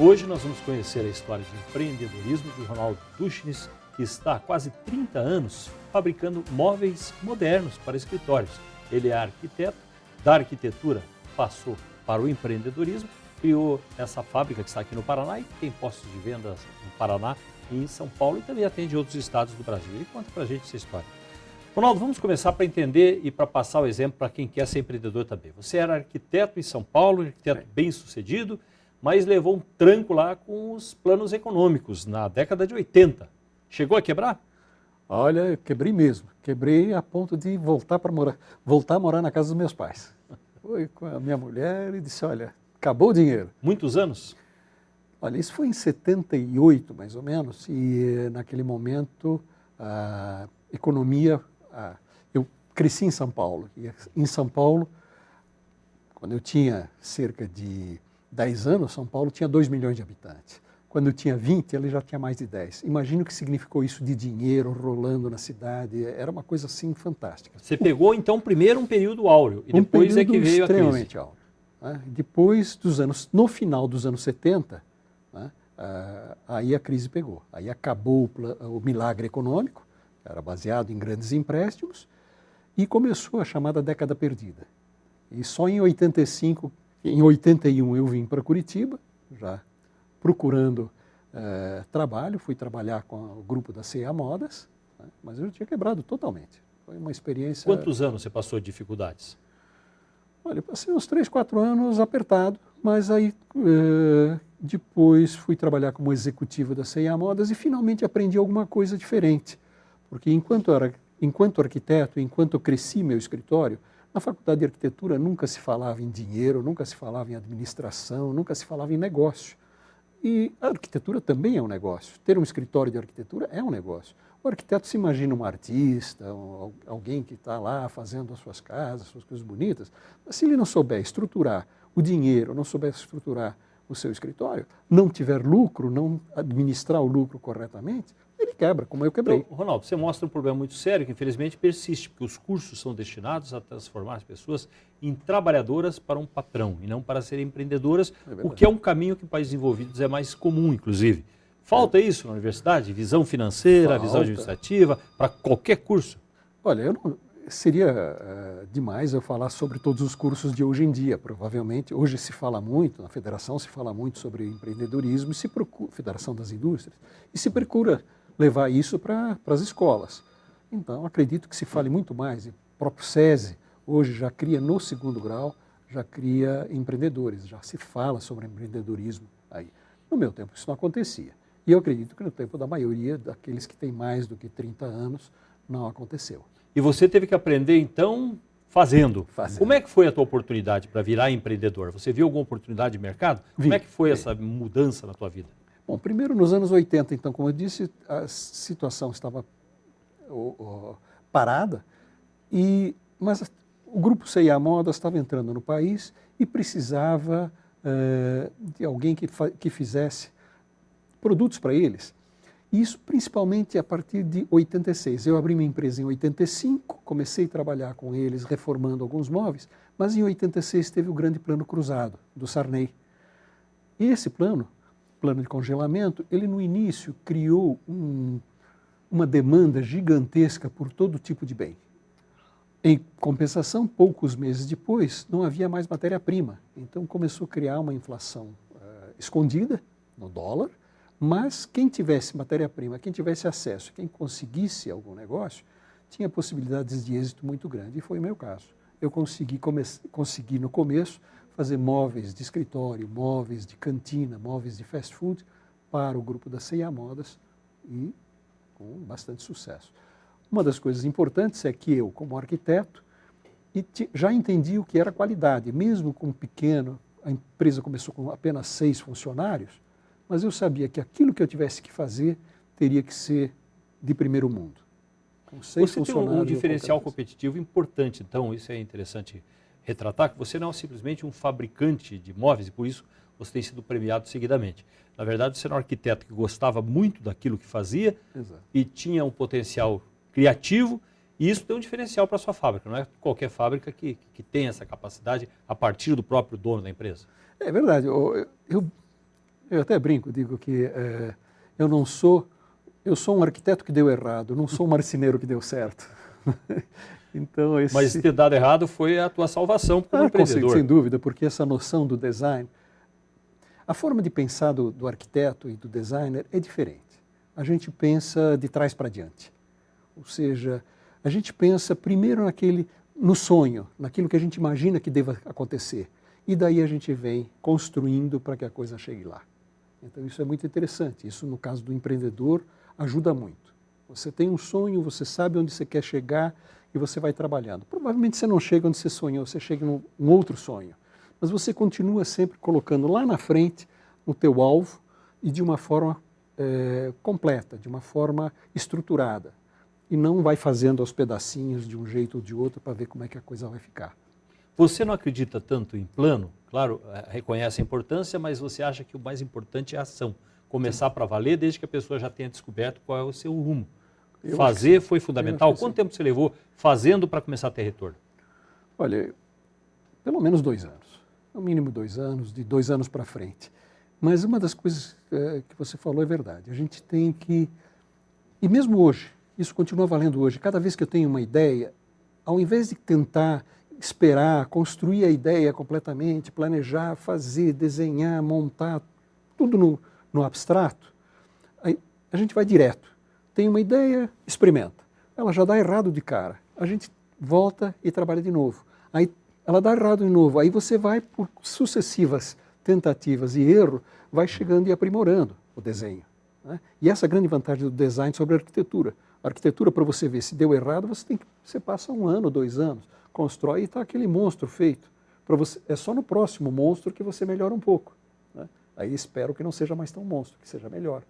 Hoje nós vamos conhecer a história de empreendedorismo de Ronaldo Tuchnis, que está há quase 30 anos fabricando móveis modernos para escritórios. Ele é arquiteto, da arquitetura passou para o empreendedorismo, criou essa fábrica que está aqui no Paraná e tem postos de vendas no Paraná e em São Paulo e também atende outros estados do Brasil. E conta pra gente essa história. Ronaldo, vamos começar para entender e para passar o exemplo para quem quer ser empreendedor também. Você era arquiteto em São Paulo, arquiteto bem sucedido, mas levou um tranco lá com os planos econômicos na década de 80. Chegou a quebrar? Olha, eu quebrei mesmo. Quebrei a ponto de voltar a morar na casa dos meus pais. Fui com a minha mulher e disse, olha, acabou o dinheiro. Muitos anos? Olha, isso foi em 78, mais ou menos, e naquele momento a economia... eu cresci em São Paulo, e em São Paulo, quando eu tinha cerca de 10 anos, São Paulo tinha 2 milhões de habitantes. Quando eu tinha 20, ele já tinha mais de 10. Imagina o que significou isso de dinheiro rolando na cidade, era uma coisa assim fantástica. Você pegou então primeiro um período áureo e depois é que veio a crise. Extremamente áureo. Né? Depois no final dos anos 70, né, aí a crise pegou. Aí acabou o milagre econômico, era baseado em grandes empréstimos, e começou a chamada década perdida. E só em 85, em 81 eu vim para Curitiba, já procurando trabalho, fui trabalhar com o grupo da C&A Modas, né, mas eu tinha quebrado totalmente. Foi uma experiência... Quantos anos você passou de dificuldades? Olha, eu passei uns 3, 4 anos apertado, mas aí depois fui trabalhar como executivo da C&A Modas e finalmente aprendi alguma coisa diferente. Porque enquanto arquiteto, enquanto eu cresci meu escritório, na faculdade de arquitetura nunca se falava em dinheiro, nunca se falava em administração, nunca se falava em negócio. E a arquitetura também é um negócio. Ter um escritório de arquitetura é um negócio. O arquiteto se imagina um artista, alguém que está lá fazendo as suas casas, as suas coisas bonitas, mas se ele não souber estruturar o dinheiro, não souber estruturar o seu escritório, não tiver lucro, não administrar o lucro corretamente, ele quebra, como eu quebrei. Então, Ronaldo, você mostra um problema muito sério que infelizmente persiste, porque os cursos são destinados a transformar as pessoas em trabalhadoras para um patrão e não para serem empreendedoras, o que é um caminho que em países desenvolvidos é mais comum, inclusive. Falta isso na universidade? Visão financeira, visão administrativa, para qualquer curso? Olha, seria demais eu falar sobre todos os cursos de hoje em dia. Provavelmente, hoje se fala muito, na federação se fala muito sobre empreendedorismo, Federação das Indústrias, e se procura levar isso para as escolas. Então, acredito que se fale muito mais. O próprio SESI hoje já cria no 2º grau, já cria empreendedores, já se fala sobre empreendedorismo aí. No meu tempo isso não acontecia. E eu acredito que no tempo da maioria daqueles que têm mais do que 30 anos não aconteceu. E você teve que aprender então fazendo. Fazendo. Como é que foi a tua oportunidade para virar empreendedor? Você viu alguma oportunidade de mercado? Como é que foi essa mudança na tua vida? Bom, primeiro nos anos 80, então, como eu disse, a situação estava parada, mas o grupo C&A Modas estava entrando no país e precisava de alguém que fizesse produtos para eles. Isso principalmente a partir de 86. Eu abri minha empresa em 85, comecei a trabalhar com eles, reformando alguns móveis, mas em 86 teve o grande plano cruzado do Sarney. E esse plano de congelamento, ele no início criou uma demanda gigantesca por todo tipo de bem. Em compensação, poucos meses depois, não havia mais matéria-prima. Então começou a criar uma inflação escondida no dólar, mas quem tivesse matéria-prima, quem tivesse acesso, quem conseguisse algum negócio, tinha possibilidades de êxito muito grandes, e foi o meu caso. Eu consegui no começo fazer móveis de escritório, móveis de cantina, móveis de fast food para o grupo da C&A Modas e com bastante sucesso. Uma das coisas importantes é que eu, como arquiteto, já entendi o que era qualidade. Mesmo com pequeno, a empresa começou com apenas 6 funcionários, mas eu sabia que aquilo que eu tivesse que fazer teria que ser de primeiro mundo. Com 6 você tem um diferencial competitivo importante, então isso é interessante retratar, que você não é simplesmente um fabricante de móveis e por isso você tem sido premiado seguidamente. Na verdade, você era um arquiteto que gostava muito daquilo que fazia. Exato. E tinha um potencial criativo e isso tem um diferencial para a sua fábrica. Não é qualquer fábrica que tem essa capacidade a partir do próprio dono da empresa. É verdade. Eu até brinco, digo que eu sou um arquiteto que deu errado, não sou um marceneiro que deu certo. Então, Mas ter dado errado foi a tua salvação como empreendedor. Sem dúvida, porque essa noção do design, a forma de pensar do arquiteto e do designer é diferente. A gente pensa de trás para diante. Ou seja, a gente pensa primeiro no sonho, naquilo que a gente imagina que deva acontecer. E daí a gente vem construindo para que a coisa chegue lá. Então isso é muito interessante. Isso, no caso do empreendedor, ajuda muito. Você tem um sonho, você sabe onde você quer chegar e você vai trabalhando. Provavelmente você não chega onde você sonhou, você chega num outro sonho. Mas você continua sempre colocando lá na frente o teu alvo e de uma forma completa, de uma forma estruturada. E não vai fazendo aos pedacinhos de um jeito ou de outro para ver como é que a coisa vai ficar. Você não acredita tanto em plano? Claro, reconhece a importância, mas você acha que o mais importante é a ação. Começar para valer desde que a pessoa já tenha descoberto qual é o seu rumo. Fazer foi fundamental. Quanto tempo você levou fazendo para começar a ter retorno? Olha, pelo menos 2 anos. No mínimo 2 anos, de 2 anos para frente. Mas uma das coisas que você falou é verdade. A gente tem que... E mesmo hoje, isso continua valendo hoje. Cada vez que eu tenho uma ideia, ao invés de tentar esperar, construir a ideia completamente, planejar, fazer, desenhar, montar, tudo no abstrato, aí a gente vai direto. Tem uma ideia, experimenta. Ela já dá errado de cara. A gente volta e trabalha de novo. Aí ela dá errado de novo. Aí você vai por sucessivas tentativas e erro, vai chegando e aprimorando o desenho. Né? E essa é a grande vantagem do design sobre a arquitetura. A arquitetura, para você ver se deu errado, você passa 1 ano, 2 anos, constrói e está aquele monstro feito. É só no próximo monstro que você melhora um pouco. Né? Aí espero que não seja mais tão monstro, que seja melhor.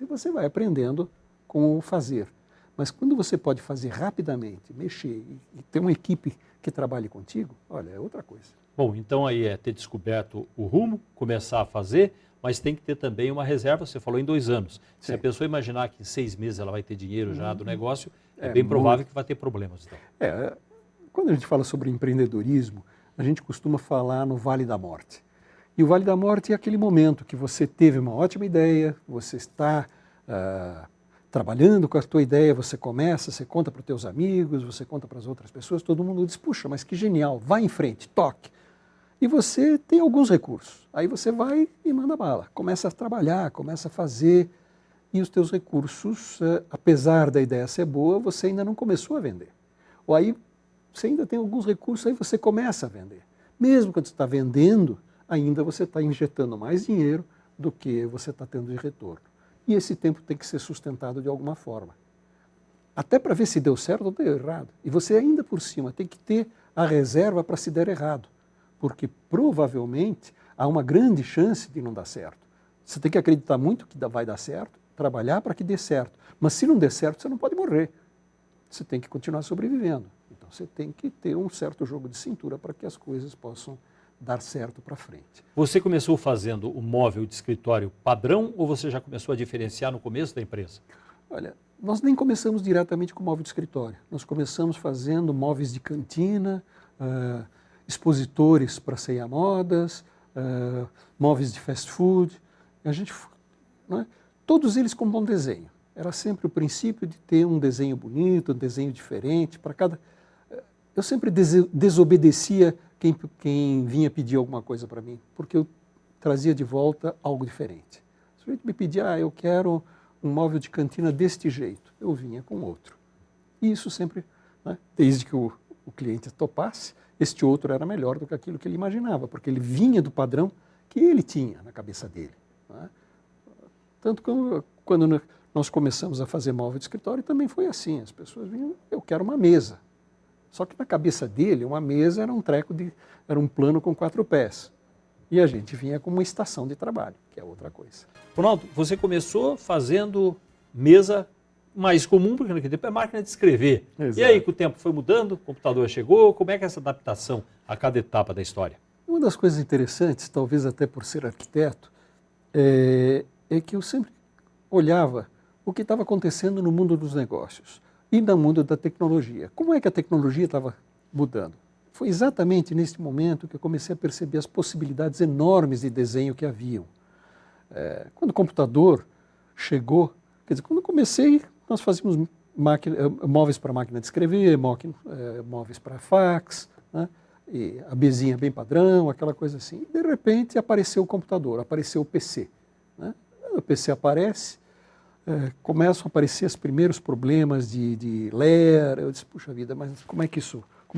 E você vai aprendendo com o fazer. Mas quando você pode fazer rapidamente, mexer e ter uma equipe que trabalhe contigo, olha, é outra coisa. Bom, então aí é ter descoberto o rumo, começar a fazer, mas tem que ter também uma reserva, você falou em 2 anos. Se a pessoa imaginar que em 6 meses ela vai ter dinheiro já do negócio, é bem provável que vai ter problemas. Então. Quando a gente fala sobre empreendedorismo, a gente costuma falar no Vale da Morte. E o Vale da Morte é aquele momento que você teve uma ótima ideia, você está trabalhando com a tua ideia, você começa, você conta para os teus amigos, você conta para as outras pessoas, todo mundo diz, puxa, mas que genial, vai em frente, toque. E você tem alguns recursos, aí você vai e manda bala, começa a trabalhar, começa a fazer, e os teus recursos, apesar da ideia ser boa, você ainda não começou a vender. Ou aí você ainda tem alguns recursos, aí você começa a vender. Mesmo quando você está vendendo, ainda você está injetando mais dinheiro do que você está tendo de retorno. E esse tempo tem que ser sustentado de alguma forma. Até para ver se deu certo ou deu errado. E você ainda por cima tem que ter a reserva para se der errado. Porque provavelmente há uma grande chance de não dar certo. Você tem que acreditar muito que vai dar certo, trabalhar para que dê certo. Mas se não der certo, você não pode morrer. Você tem que continuar sobrevivendo. Então você tem que ter um certo jogo de cintura para que as coisas possam dar certo para frente. Você começou fazendo o móvel de escritório padrão ou você já começou a diferenciar no começo da empresa? Olha, nós nem começamos diretamente com móvel de escritório. Nós começamos fazendo móveis de cantina, expositores para C&A Modas, móveis de fast food. Todos eles com bom desenho. Era sempre o princípio de ter um desenho bonito, um desenho diferente para cada... Eu sempre desobedecia quem vinha pedir alguma coisa para mim, porque eu trazia de volta algo diferente. Se o sujeito me pedia, eu quero um móvel de cantina deste jeito, eu vinha com outro. E isso sempre, desde que o cliente topasse, este outro era melhor do que aquilo que ele imaginava, porque ele vinha do padrão que ele tinha na cabeça dele. Tanto que quando nós começamos a fazer móvel de escritório, também foi assim, as pessoas vinham, eu quero uma mesa. Só que na cabeça dele, uma mesa era era um plano com 4 pés. E a gente vinha com uma estação de trabalho, que é outra coisa. Ronaldo, você começou fazendo mesa mais comum, porque naquele tempo é máquina de escrever. Exato. E aí, com o tempo foi mudando, o computador chegou, como é que é essa adaptação a cada etapa da história? Uma das coisas interessantes, talvez até por ser arquiteto, é que eu sempre olhava o que estava acontecendo no mundo dos negócios e no mundo da tecnologia. Como é que a tecnologia estava mudando? Foi exatamente nesse momento que eu comecei a perceber as possibilidades enormes de desenho que haviam. Quando o computador chegou, quer dizer, quando eu comecei, nós fazíamos móveis para máquina de escrever, móveis para fax, né? E a mesinha bem padrão, aquela coisa assim. E de repente apareceu o computador, apareceu o PC. Né? O PC aparece, começam a aparecer os primeiros problemas de ler. Eu disse, puxa vida, mas como é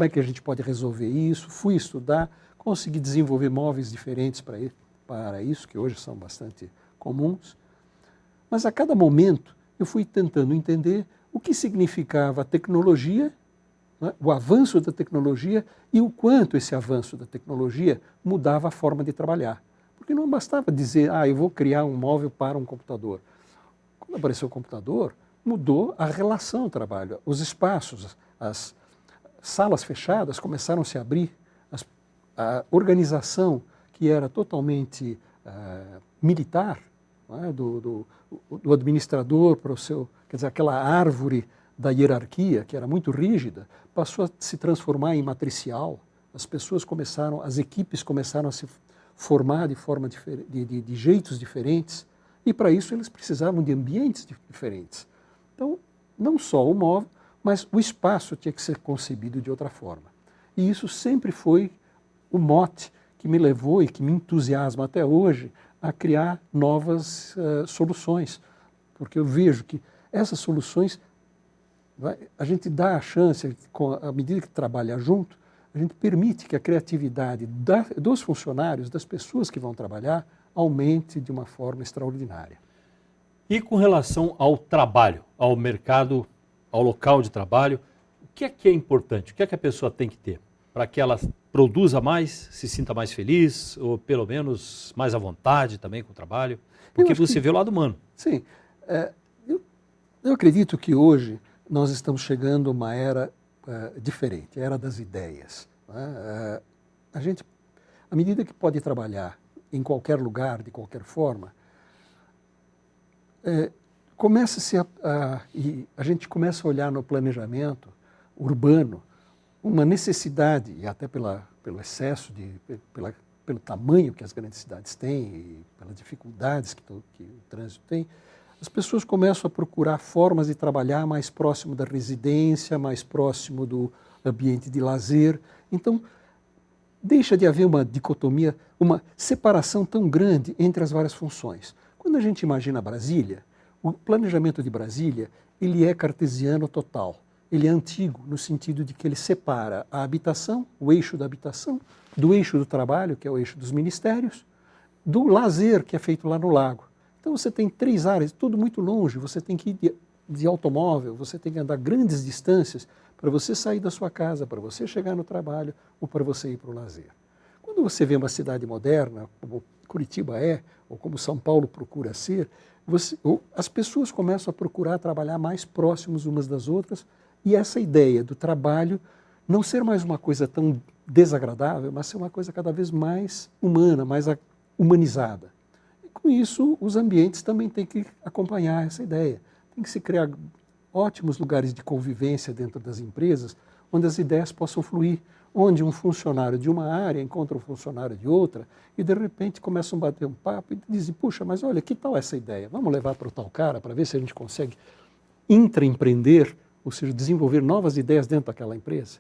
que a gente pode resolver isso? Fui estudar, consegui desenvolver móveis diferentes para isso, que hoje são bastante comuns. Mas a cada momento eu fui tentando entender o que significava a tecnologia, né, o avanço da tecnologia e o quanto esse avanço da tecnologia mudava a forma de trabalhar. Porque não bastava dizer, eu vou criar um móvel para um computador. Quando apareceu o computador, mudou a relação ao trabalho. Os espaços, as salas fechadas começaram a se abrir, a organização que era totalmente militar, né, do administrador para o seu, quer dizer, aquela árvore da hierarquia, que era muito rígida, passou a se transformar em matricial. As equipes começaram a se formar de jeitos diferentes, e para isso eles precisavam de ambientes diferentes. Então, não só o móvel, mas o espaço tinha que ser concebido de outra forma. E isso sempre foi o mote que me levou e que me entusiasma até hoje a criar novas soluções, porque eu vejo que essas soluções, a gente dá a chance, à medida que trabalha junto, a gente permite que a criatividade dos funcionários, das pessoas que vão trabalhar, aumente de uma forma extraordinária. E com relação ao trabalho, ao mercado, ao local de trabalho, o que é importante? O que é que a pessoa tem que ter para que ela produza mais, se sinta mais feliz, ou pelo menos mais à vontade também com o trabalho? Porque você vê o lado humano. Sim. Eu acredito que hoje nós estamos chegando a uma era diferente, a era das ideias. Né? A gente, à medida que pode trabalhar em qualquer lugar, de qualquer forma, e a gente começa a olhar no planejamento urbano uma necessidade, e até pelo excesso, pelo tamanho que as grandes cidades têm e pelas dificuldades que o trânsito tem, as pessoas começam a procurar formas de trabalhar mais próximo da residência, mais próximo do ambiente de lazer. Então, deixa de haver uma dicotomia, uma separação tão grande entre as várias funções. Quando a gente imagina Brasília, o planejamento de Brasília, ele é cartesiano total. Ele é antigo no sentido de que ele separa a habitação, o eixo da habitação, do eixo do trabalho, que é o eixo dos ministérios, do lazer, que é feito lá no lago. Então você tem 3 áreas, tudo muito longe, você tem que ir de automóvel, você tem que andar grandes distâncias para você sair da sua casa, para você chegar no trabalho ou para você ir para o lazer. Quando você vê uma cidade moderna, como Curitiba é, ou como São Paulo procura ser, as pessoas começam a procurar trabalhar mais próximos umas das outras, e essa ideia do trabalho não ser mais uma coisa tão desagradável, mas ser uma coisa cada vez mais humana, mais humanizada. E com isso, os ambientes também têm que acompanhar essa ideia. Tem que se criar ótimos lugares de convivência dentro das empresas, onde as ideias possam fluir, onde um funcionário de uma área encontra um funcionário de outra e, de repente, começam a bater um papo e dizem, puxa, mas olha, que tal essa ideia? Vamos levar para o tal cara para ver se a gente consegue intraempreender, ou seja, desenvolver novas ideias dentro daquela empresa.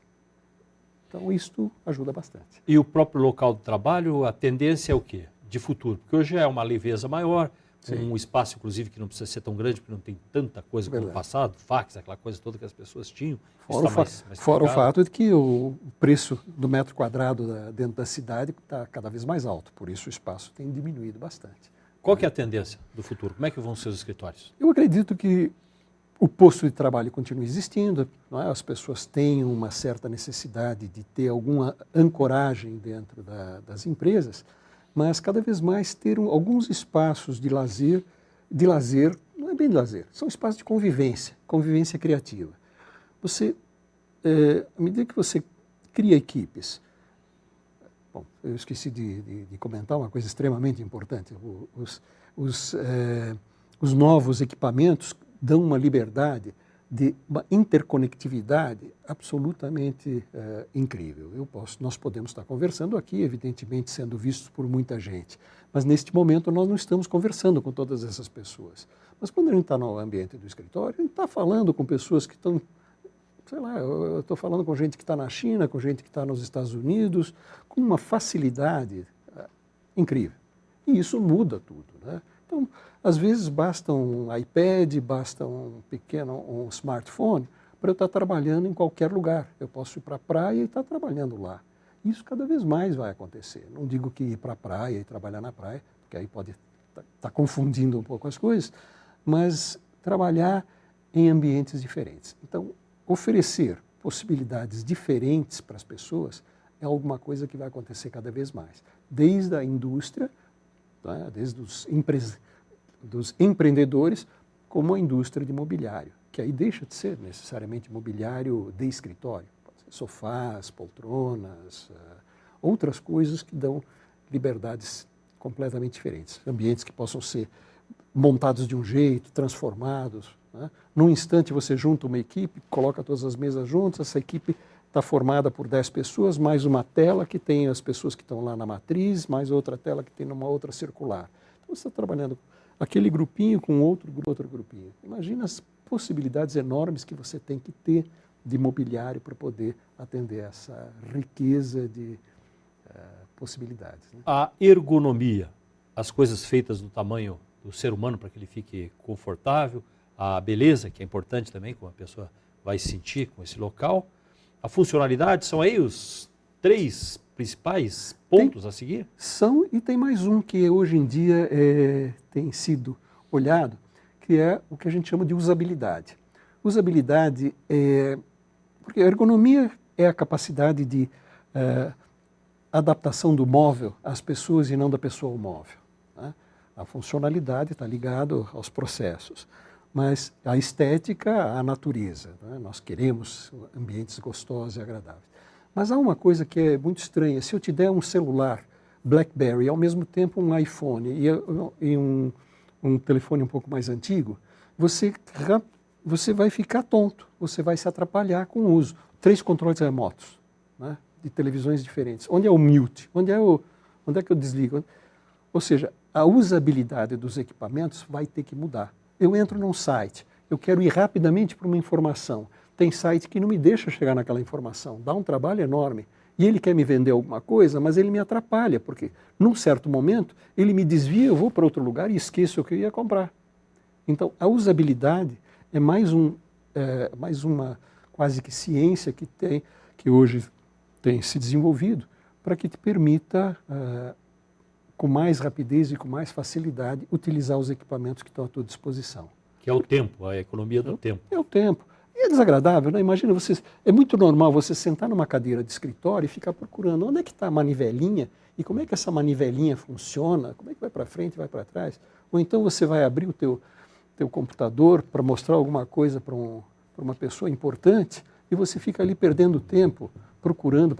Então, isto ajuda bastante. E o próprio local de trabalho, a tendência é o quê? De futuro? Porque hoje é uma leveza maior, um espaço, inclusive, que não precisa ser tão grande, porque não tem tanta coisa como no passado, fax, aquela coisa toda que as pessoas tinham. Fora o fato de que o preço do metro quadrado dentro da cidade está cada vez mais alto, por isso o espaço tem diminuído bastante. Qual que é a tendência do futuro? Como é que vão ser os escritórios? Eu acredito que o posto de trabalho continua existindo, não é? As pessoas têm uma certa necessidade de ter alguma ancoragem dentro das empresas, mas cada vez mais ter alguns espaços de lazer, não é bem de lazer, são espaços de convivência criativa. À medida que você cria equipes, bom, eu esqueci de comentar uma coisa extremamente importante, os novos equipamentos dão uma liberdade de uma interconectividade absolutamente incrível. Nós podemos estar conversando aqui, evidentemente sendo vistos por muita gente, mas neste momento nós não estamos conversando com todas essas pessoas. Mas quando a gente está no ambiente do escritório, a gente está falando com pessoas que estão, sei lá, eu estou falando com gente que está na China, com gente que está nos Estados Unidos, com uma facilidade incrível. E isso muda tudo, né? Então, às vezes basta um iPad, basta um smartphone para eu estar trabalhando em qualquer lugar. Eu posso ir para a praia e estar trabalhando lá. Isso cada vez mais vai acontecer. Não digo que ir para a praia e trabalhar na praia, porque aí pode estar confundindo um pouco as coisas, mas trabalhar em ambientes diferentes. Então, oferecer possibilidades diferentes para as pessoas é alguma coisa que vai acontecer cada vez mais. Desde a indústria, tá? Desde dos empreendedores, como a indústria de mobiliário, que aí deixa de ser necessariamente mobiliário de escritório. Pode ser sofás, poltronas, outras coisas que dão liberdades completamente diferentes. Ambientes que possam ser montados de um jeito, transformados, né? Num instante você junta uma equipe, coloca todas as mesas juntas, essa equipe está formada por 10 pessoas, mais uma tela que tem as pessoas que estão lá na matriz, mais outra tela que tem numa outra circular. Então você está trabalhando aquele grupinho com outro grupinho. Imagina as possibilidades enormes que você tem que ter de mobiliário para poder atender essa riqueza de possibilidades, né? A ergonomia, as coisas feitas do tamanho do ser humano para que ele fique confortável, a beleza, que é importante também, como a pessoa vai sentir com esse local, a funcionalidade, são aí os 3 principais pontos a seguir? São, e tem mais um que hoje em dia tem sido olhado, que é o que a gente chama de usabilidade. Usabilidade porque a ergonomia é a capacidade de adaptação do móvel às pessoas e não da pessoa ao móvel, né? A funcionalidade está ligada aos processos, mas a estética à natureza, né? Nós queremos ambientes gostosos e agradáveis. Mas há uma coisa que é muito estranha. Se eu te der um celular BlackBerry e ao mesmo tempo um iPhone e um telefone um pouco mais antigo, você vai ficar tonto, você vai se atrapalhar com o uso. 3 controles remotos, né, de televisões diferentes. Onde é o mute? Onde é que eu desligo? Ou seja, a usabilidade dos equipamentos vai ter que mudar. Eu entro num site, eu quero ir rapidamente para uma informação. Tem site que não me deixa chegar naquela informação, dá um trabalho enorme. E ele quer me vender alguma coisa, mas ele me atrapalha, porque num certo momento ele me desvia, eu vou para outro lugar e esqueço o que eu ia comprar. Então a usabilidade é mais uma quase que ciência que hoje tem se desenvolvido para que te permita, com mais rapidez e com mais facilidade, utilizar os equipamentos que estão à tua disposição. Que é o tempo, a economia do tempo. É o tempo. E é desagradável, né? Imagina, é muito normal você sentar numa cadeira de escritório e ficar procurando onde é que está a manivelinha e como é que essa manivelinha funciona, como é que vai para frente, vai para trás. Ou então você vai abrir o teu computador para mostrar alguma coisa para uma pessoa importante e você fica ali perdendo tempo, procurando.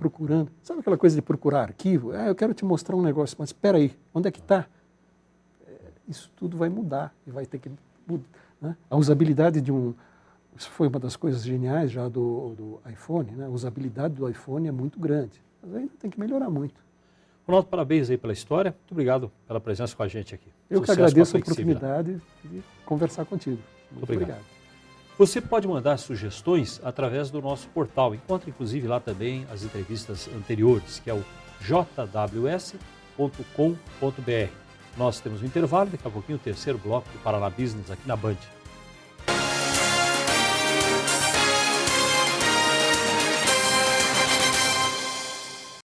Sabe aquela coisa de procurar arquivo? Eu quero te mostrar um negócio, mas espera aí, onde é que está? Isso tudo vai mudar e vai ter que mudar, né? A usabilidade isso foi uma das coisas geniais já do iPhone, né? A usabilidade do iPhone é muito grande, mas ainda tem que melhorar muito. Ronaldo, parabéns aí pela história. Muito obrigado pela presença com a gente aqui. Eu que agradeço a oportunidade de conversar contigo. Muito obrigado. Você pode mandar sugestões através do nosso portal. Encontre inclusive lá também as entrevistas anteriores, que é o jws.com.br. Nós temos um intervalo, daqui a pouquinho o terceiro bloco do Paraná Business aqui na Band.